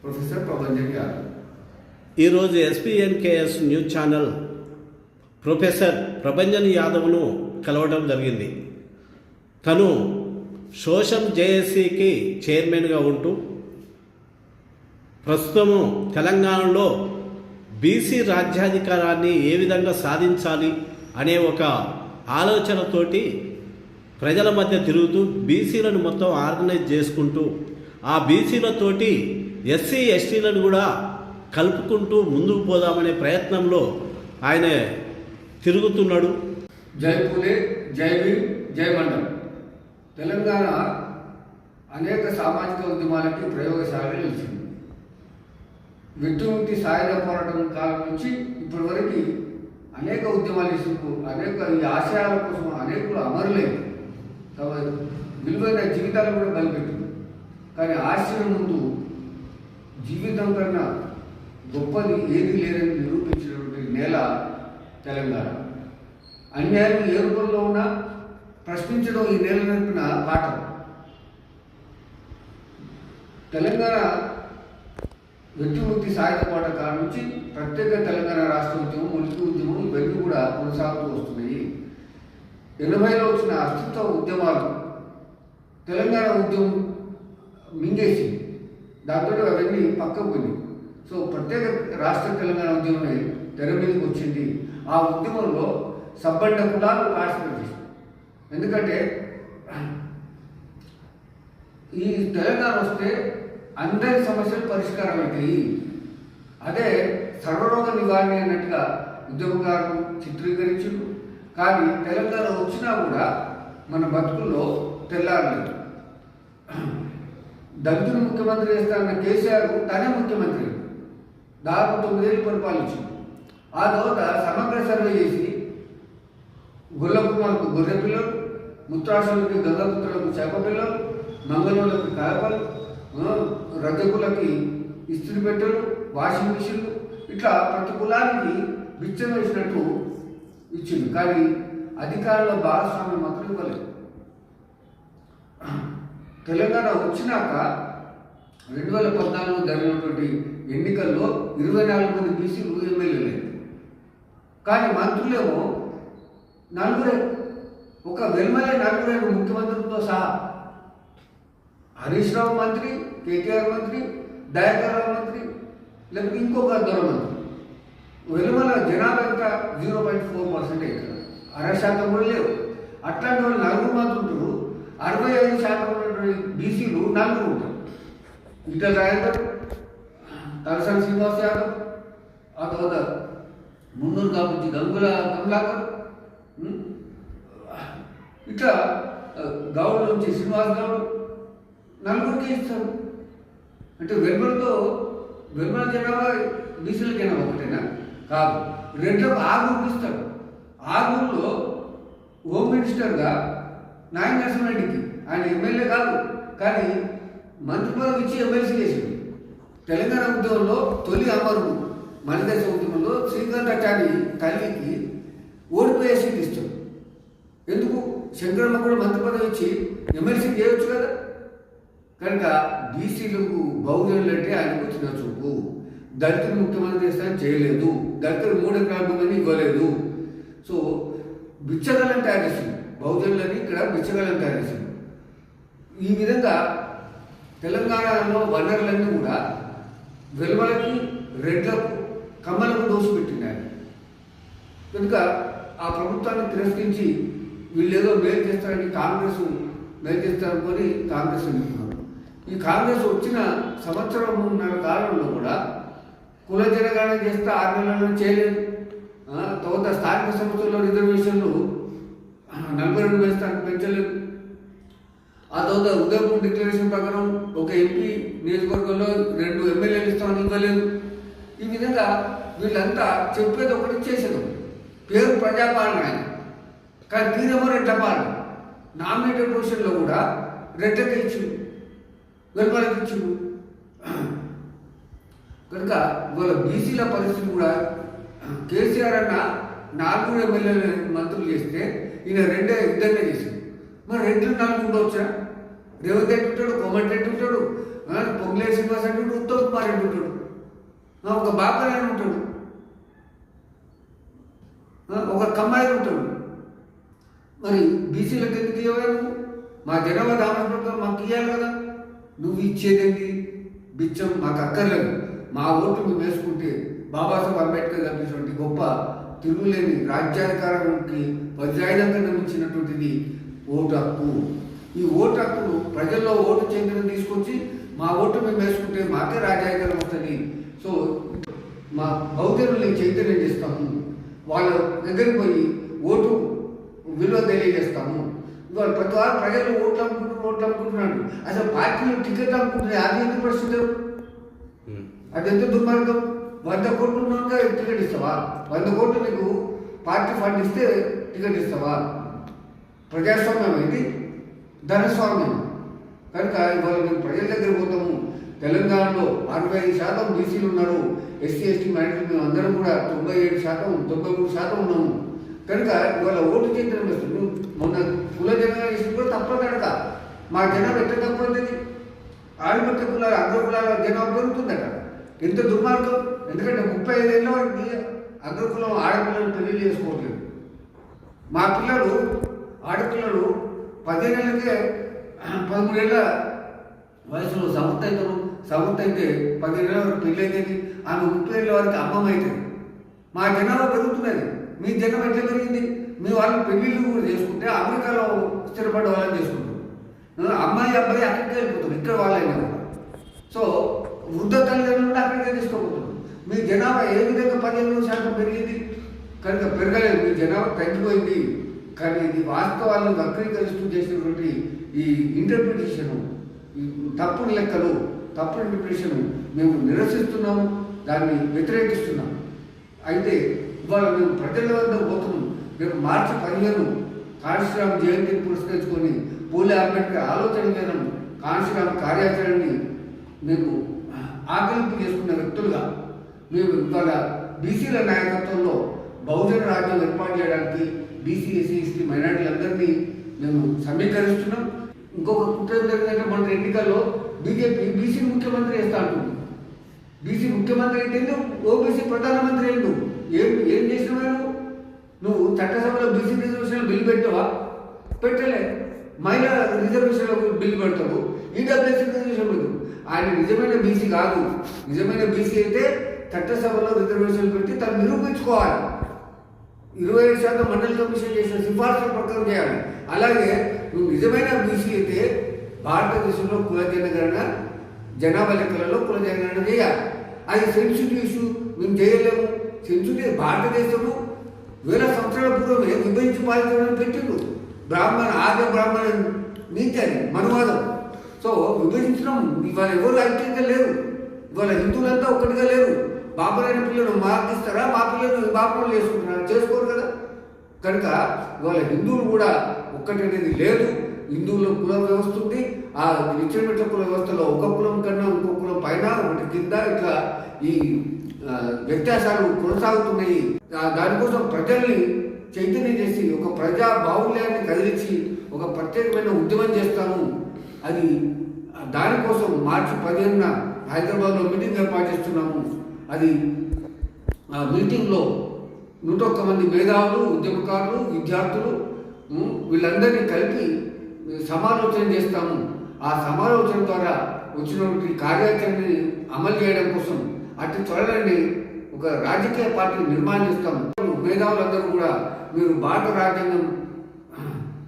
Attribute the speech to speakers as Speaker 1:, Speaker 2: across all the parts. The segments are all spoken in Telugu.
Speaker 1: ప్రొఫెసర్ ప్రభంజన్ గారు
Speaker 2: ఈరోజు ఎస్పీఎన్కేఎస్ న్యూస్ ఛానల్ ప్రొఫెసర్ ప్రభంజన్ యాదవ్ను కలవడం జరిగింది. తను సోషల్ జేఏసీకి చైర్మన్గా ఉంటూ ప్రస్తుతము తెలంగాణలో బీసీ రాజ్యాధికారాన్ని ఏ విధంగా సాధించాలి అనే ఒక ఆలోచనతోటి ప్రజల మధ్య తిరుగుతూ బీసీలను మొత్తం ఆర్గనైజ్ చేసుకుంటూ ఆ బీసీలతోటి ఎస్సీ ఎస్టీలను కూడా కలుపుకుంటూ ముందుకు పోదామనే ప్రయత్నంలో ఆయన తిరుగుతున్నాడు.
Speaker 1: జై పూలే, జై భీమ్, జై మండల్. తెలంగాణ అనేక సామాజిక ఉద్యమాలకి ప్రయోగశాల నిలిచింది. విద్యుముక్తి సాయుధ పోరాటం కాలం నుంచి ఇప్పటి వరకు అనేక ఉద్యమాలు ఇసుకు అనేక ఈ ఆశయాల కోసం అనేకులు అమరులేదు. విలువైన జీవితాలు కూడా బలిపెట్టింది. కానీ ఆశయం ముందు జీవితం కన్నా గొప్పది ఏది లేదని నిరూపించినటువంటి నేల తెలంగాణ. అన్యాయం ఏ రూపంలో ఉన్నా ప్రశ్నించడం ఈ నేల నేర్పిన పాఠం. తెలంగాణ విద్యుముక్తి సాయుధ పోరాట కాలం నుంచి ప్రత్యేక తెలంగాణ రాష్ట్ర ఉద్యమం, ఉనికి ఉద్యమం ఇవన్నీ కూడా కొనసాగుతూ వస్తున్నాయి. 80లో వచ్చిన అస్తిత్వ ఉద్యమాలు తెలంగాణ ఉద్యమం మింగేసి దాంతో అవన్నీ పక్కకు పోయినాయి. సో ప్రత్యేక రాష్ట్ర తెలంగాణ ఉద్యమమే తెర మీదకి వచ్చింది. ఆ ఉద్యమంలో సబ్బండ కులాలు పార్టిసిపేట్ చేశారు. ఎందుకంటే ఈ తెలంగాణ వస్తే అందరి సమస్యలు పరిష్కారం అవుతాయి, అదే సర్వరోగ నివారణ అన్నట్టుగా ఉద్యమకారులు చిత్రీకరించారు. కానీ తెలంగాణ వచ్చినా కూడా మన బతుకుల్లో తెల్లారలేదు. దళితులు ముఖ్యమంత్రి చేస్తారన్న కేసీఆర్ తనే ముఖ్యమంత్రి దాదాపు 9 ఏళ్ళు పరిపాలించింది. ఆ తర్వాత సమగ్ర సర్వే చేసి గొల్లకుమార్కు గొర్రె పిల్లలు, ముత్రాసులకి గంగపుత్రులకు చేప పిల్లలు, మంగళూరులకు కాయపలు, రజకులకి ఇస్త్రీ పెట్టెలు, వాషింగ్ మిషన్లు, ఇట్లా ప్రతి కులానికి బిచ్చం వేసినట్టు ఇచ్చింది. కానీ అధికారంలో భాగస్వామ్యం మాత్రం ఇవ్వలేదు. తెలంగాణ వచ్చినాక 2014 జరిగినటువంటి ఎన్నికల్లో 24 మంది బీసీలు ఎమ్మెల్యేలు. కానీ మంత్రులేమో 4, ఒక వెల్మలే 4 ముఖ్యమంత్రులతో సహా. హరీష్ రావు మంత్రి, కేటీఆర్ మంత్రి, దయాకర్ రావు మంత్రి, లేకపోతే ఇంకొక దొర మంత్రి. వెలుమల జనాభా ఎంత 0.4% ఇక్కడ, 60% కూడా లేవు. అట్లాంటి వాళ్ళు 4 మంత్రులు 65% ఉన్నటువంటి బీసీలు 4 ఉంటారు. ఈటల రాజేందర్, తలసాని శ్రీనివాస్ యాదవ్, ఆ తర్వాత మున్నూరు కాపుచ్చి గంగుల కమలాకర్, ఇట్లా గౌడ్ నుంచి శ్రీనివాస్ గౌడ్ 4 ఇస్తారు. అంటే వెల్మల జనాభా బీసీల జనాభా ఒకటేనా? కాదు, 2లకు 6 ఇస్తాడు. 6లో హోమ్ మినిస్టర్గా నాయన నరసింహారెడ్డికి, ఆయన ఎమ్మెల్యే కాదు కానీ మంత్రి పదవి ఇచ్చి ఎమ్మెల్సీ చేసింది. తెలంగాణ ఉద్యమంలో తొలి అమరు మనదేశ ఉద్యమంలో శ్రీకాంతాచారి తల్లికి ఓడిపోయే సీట్ ఇస్తాడు. ఎందుకు? శంకరమ్మ కూడా మంత్రి పదవి ఇచ్చి ఎమ్మెల్సీ చేయవచ్చు కదా. కనుక బీసీలకు బహుజనులు అంటే ఆయనకు వచ్చిన చూపు. దళితులు ముఖ్యమంత్రి చేస్తానని చేయలేదు, దళితులు 3 ఎకరాల భూమిని ఇవ్వలేదు. సో బిచ్చగాళ్ళని తయారు చేసింది, బహుజనులని ఇక్కడ బిచ్చగాళ్ళని తయారు చేసింది. ఈ విధంగా తెలంగాణలో వనరులన్నీ కూడా వెలువలకి, రెడ్లకు, కమ్మలకు దోషపెట్టింది ఆయన. కనుక ఆ ప్రభుత్వాన్ని తిరస్కరించి వీళ్ళేదో మేలు చేస్తారని కాంగ్రెస్ మేలు చేస్తారనుకొని కాంగ్రెస్ ఎన్నుకున్నారు. ఈ కాంగ్రెస్ వచ్చిన 1.5 సంవత్సరం కాలంలో కూడా కుల జనగణన చేస్తే 6 నెలల్లో చేయలేదు. తర్వాత స్థానిక సంస్థల్లో రిజర్వేషన్లు 42 వేస్తానికి పెంచలేదు. ఆ తర్వాత ఉదయపూర్ డిక్లరేషన్ ప్రకారం ఒక ఎంపీ నియోజకవర్గంలో 2 ఎమ్మెల్యేలు ఇస్తామని ఇవ్వలేదు. ఈ విధంగా వీళ్ళంతా చెప్పేది ఒకటి, చేసేది ఒకటి. పేరు ప్రజాపాలన ఆయన, కానీ తీరేమో రెడ్ల పాలన. నామినేటెడ్ పొజిషన్లో కూడా రెడ్లకి ఇచ్చిండు, వెలుపలకి ఇచ్చిండు. కనుక ఇవాళ బీసీల పరిస్థితి కూడా కేసీఆర్ అన్న 4 ఎమ్మెల్యేలు మంత్రులు చేస్తే ఈయన ఇద్దరినే చేసింది. మరి 2 4 ఉండవచ్చా? రేవంత్ రెడ్డి ఉంటాడు, కోమటి రెడ్డి ఉంటాడు, పొంగులేటి శ్రీనివాస్ రెడ్డి ఉంటాడు, ఉత్తమ్ కుమార్ రెడ్డి ఉంటాడు, ఒక బాబురాయన ఉంటాడు, ఒక కమ్మాయి ఉంటాడు. మరి బీసీలకు ఎందుకు ఇవ్వాలి? మా జనాభా దామన ప్రకారం మాకు ఇవ్వాలి కదా. నువ్వు ఇచ్చేదేంటి? బిచ్చం మాకు అక్కర్లేదు. మా ఓటు మేము వేసుకుంటే బాబాసాహెబ్ అంబేద్కర్ కల్పించినటువంటి గొప్ప తిరుగులేని రాజ్యాధికారానికి వజ్రాయుధంగా నిర్మించినటువంటిది ఓటు హక్కు. ఈ ఓటు హక్కును ప్రజల్లో ఓటు చైతన్యం తీసుకొచ్చి మా ఓటు మేము వేసుకుంటే మాకే రాజ్యాధికారం వస్తుంది. సో మా బౌద్ధుల్ని చైతన్యం చేస్తాము, వాళ్ళ దగ్గరికి పోయి ఓటు విలువ తెలియజేస్తాము. ఇవాళ ప్రతి వారు ప్రజలు ఓట్లు అమ్ముకుంటున్నాడు. అసలు పార్టీలు టికెట్ అమ్ముకుంటున్నాయి. అది ఎందుకు పరిస్థితులు? అది ఎంత దుర్మార్గం? 100 కోట్లు ఉన్నాక టికెట్ ఇస్తావా? 100 కోట్లు నీకు పార్టీ ఫండ్ ఇస్తే టికెట్ ఇస్తావా? ప్రజాస్వామ్యం ఇది, ధనస్వామ్యం. కనుక ఇవాళ మేము ప్రజల దగ్గర పోతాము. తెలంగాణలో 65% బీసీలు ఉన్నారు. ఎస్సీ ఎస్టీ మైనారిటీ మేము అందరం కూడా 97%, 93% ఉన్నాము. కనుక ఇవాళ ఓటు చైతన్యం వేస్తుంది. మొన్న కుల జనరేషన్ కూడా తప్పదడక. మా జనాభా ఎట్లా తక్కువైంది? ఆడిపత్య కులాల అగ్రకులాల జనాభా పెరుగుతుందట. ఎంత దుర్మార్గం! ఎందుకంటే 35 ఏళ్ళ వారికి అగ్రకులం ఆడపిల్లలు పెళ్లి చేసుకోవట్లేదు. మా పిల్లలు ఆడపిల్లలు 15 ఏళ్ళకే 13 ఏళ్ళ వయసులో సవత్ అవుతారు. సవత్ అయితే 15 ఏళ్ళ వరకు పెళ్ళి అవుతుంది. ఆమె 30 ఏళ్ళ వరకు అమ్మమ్మ అవుతుంది. మా జనాభా పెరుగుతున్నది. మీ జనాభా ఎట్లా పెరిగింది? మీ వాళ్ళు పెళ్ళిళ్ళు కూడా చేసుకుంటే అమెరికాలో స్థిరపడ్డ వాళ్ళని చేసుకుంటారు. అమ్మాయి అబ్బాయి అక్కడికే వెళ్ళిపోతారు, ఇక్కడ వాళ్ళైనా కూడా. సో వృద్ధ తల్లిదండ్రులు కూడా అక్కడికే తీసుకోబోతున్నారు. మీ జనాభా ఏ విధంగా 15% పెరిగింది? కనుక పెరగలేదు, మీ జనాభా తగ్గిపోయింది. కానీ ఇది వాస్తవాలను వక్రీకరిస్తూ చేసినటువంటి ఈ ఇంటర్ప్రిటేషను, ఈ తప్పుడు లెక్కలు, తప్పుడు ఇంటర్ప్రిటేషను మేము నిరసిస్తున్నాము, దాన్ని వ్యతిరేకిస్తున్నాం. అయితే ఇవాళ మేము ప్రజల వద్ద పోతున్నాం. మేము మార్చి 15 కాళీశ్రామ్ జయంతిని పురస్కరించుకొని పూలే అంబేద్కర్ ఆలోచన విధానం, కాళీశ్రామ్ కార్యాచరణని మేము ఆకలింపు చేసుకున్న వ్యక్తులుగా మేము ఇవాళ బీసీల నాయకత్వంలో బహుజన రాజ్యం ఏర్పాటు చేయడానికి బీసీ ఎస్సీ ఎస్టీ మైనారిటీలందరినీ మేము సమీకరిస్తున్నాం. ఇంకొక కుట్ర జరిగినట్టు మన ఎన్నికల్లో బీజేపీ బీసీ ముఖ్యమంత్రి వేస్తా అంటుంది. బీసీ ముఖ్యమంత్రి అయితే ఓబీసీ ప్రధానమంత్రి ఏంటి? ఏం చేసినావు నువ్వు? చట్టసభలో బీసీ రిజర్వేషన్ బిల్లు పెట్టావా? పెట్టలే. మహిళా రిజర్వేషన్లో బిల్లు పెడతావు, ఈడబ్ల్యూఎస్సీ రిజర్వేషన్ పెట్టు. ఆయన నిజమైన బీసీ కాదు. నిజమైన బీసీ అయితే చట్టసభలో రిజర్వేషన్ పెట్టి తను నిరూపించుకోవాలి. 25% మండలి కమిషన్ చేసిన సిఫార్సుల ప్రకారం చేయాలి. అలాగే నువ్వు నిజమైన బీసీ అయితే భారతదేశంలో కుల జనగణన, జనాభా లెక్కలలో కుల జనగణన చేయాలి. అది సెన్సిటివ్ ఇష్యూ. మేము చేయలేము. సెన్సిటివ్ భారతదేశము 1000 సంవత్సరాల పూర్వమే విభజించి పాలించడం పెట్టిండు. ఆర్య బ్రాహ్మణ నీతి అని మనువాదం. సో విభజించడం ఇవాళ ఎవరు ఐక్యంగా లేరు. ఇవాళ హిందువులంతా ఒక్కటిగా లేరు. బాబులైన పిల్లలు మార్కిస్తారా? మా పిల్లలు బాబులు చేసుకుంటున్నారు, చేసుకోరు కదా. కనుక ఇవాళ హిందువులు కూడా ఒక్కటనేది లేదు. హిందువుల కుల వ్యవస్థ ఉంది. ఆ నిత్యమిట్ల కుల వ్యవస్థలో ఒక కులం కన్నా ఇంకో కులం పైన, ఒకటి కింద, ఇట్లా ఈ వ్యత్యాసాలు కొనసాగుతున్నాయి. దానికోసం ప్రజల్ని చైతన్యం చేసి ఒక ప్రజా బాహుళ్యాన్ని కదిలించి ఒక ప్రత్యేకమైన ఉద్యమం చేస్తాము. అది దానికోసం మార్చి 15న హైదరాబాద్లో మీటింగ్ ఏర్పాటు చేస్తున్నాము. అది ఆ మీటింగ్లో 101 మంది మేధావులు, ఉద్యమకారులు, విద్యార్థులు వీళ్ళందరినీ కలిపి సమాలోచన చేస్తాము. ఆ సమాలోచన ద్వారా వచ్చినటువంటి కార్యాచరణని అమలు చేయడం కోసం అటు త్వరలోనే ఒక రాజకీయ పార్టీ నిర్మాణం చేస్తాము. మేధావులందరూ కూడా మీరు భారత రాజ్యాంగం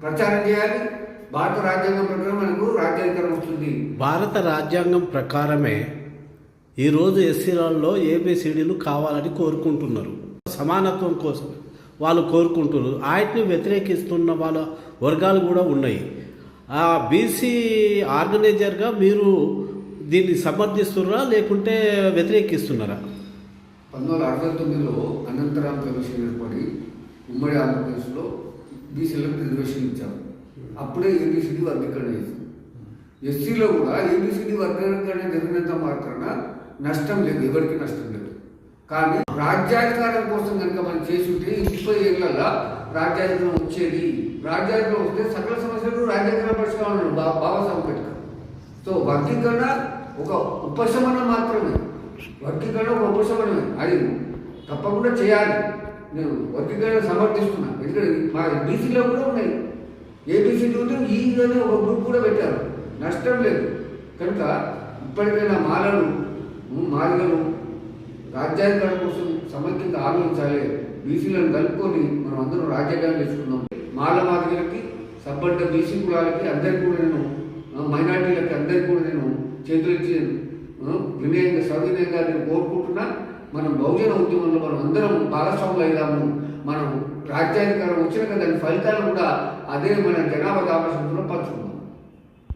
Speaker 1: ప్రచారం చేయాలి. భారత రాజ్యాంగం ప్రకారం మనకు రాజ్యాధికారం వస్తుంది.
Speaker 2: భారత రాజ్యాంగం ప్రకారమే ఈరోజు ఎస్సీలలో ఏబిసిడీలు కావాలని కోరుకుంటున్నారు. సమానత్వం కోసం వాళ్ళు కోరుకుంటున్నారు. వాటిని వ్యతిరేకిస్తున్న వాళ్ళ వర్గాలు కూడా ఉన్నాయి. ఆ బీసీ ఆర్గనైజర్గా మీరు దీన్ని సమర్థిస్తున్నారా లేకుంటే వ్యతిరేకిస్తున్నారా?
Speaker 1: 1969లో అనంతరాం కమిషన్ ఏర్పడి ఉమ్మడి ఆంధ్రప్రదేశ్లో బీసీలకు రిజర్వేషన్ ఇచ్చారు. అప్పుడే ఏబిసిడి వర్గీకరణ చేసింది. ఎస్సీలో కూడా ఏబిసిడి వర్గీకరణ జరిగినంత మాత్రాన నష్టం లేదు, ఎవరికి నష్టం లేదు. కానీ రాజ్యాధికారం కోసం కనుక మనం చేసుంటే 30 ఏళ్ళ రాజ్యాధికారం వచ్చేది. రాజ్యాధికారం వస్తే సకల సమస్యలు రాజ్యాధికారం పరిష్కారం బాబాసాహెబ్ అంబేద్కర్. సో వర్గీకరణ ఒక ఉపశమనం మాత్రమే, వర్గీకరణ ఒక ఉపశమనమే, అది తప్పకుండా చేయాలి. నేను వర్గీకరణ సమర్థిస్తున్నా. ఎందుకంటే మా బీసీలో కూడా ఉన్నాయి, ఏబీసీలో ఉంటే ఈలోనే ఒక గ్రూప్ కూడా పెట్టారు, నష్టం లేదు. కనుక ఇప్పటికైనా మాలలు రాజ్యాధికారం కోసం సమైక్యంగా ఆలోచించాలి. బీసీలను కలుపుకొని మనం అందరం రాజ్యాంగాన్ని తెచ్చుకుందాం. మాదిగలకి, సబ్బడ్డ బీసీ కులాలకి అందరికీ కూడా నేను, మైనార్టీలకి అందరికీ కూడా నేను చేతులెత్తి సవినయంగా నేను కోరుకుంటున్నా. మనం బహుజన ఉద్యమంలో మనం అందరం భాగస్వాములు అయిదాము. మనం రాజ్యాధికారం వచ్చినాక దాని ఫలితాలు కూడా అదే మన జనాభా దామశంలో పంచుకుందాం.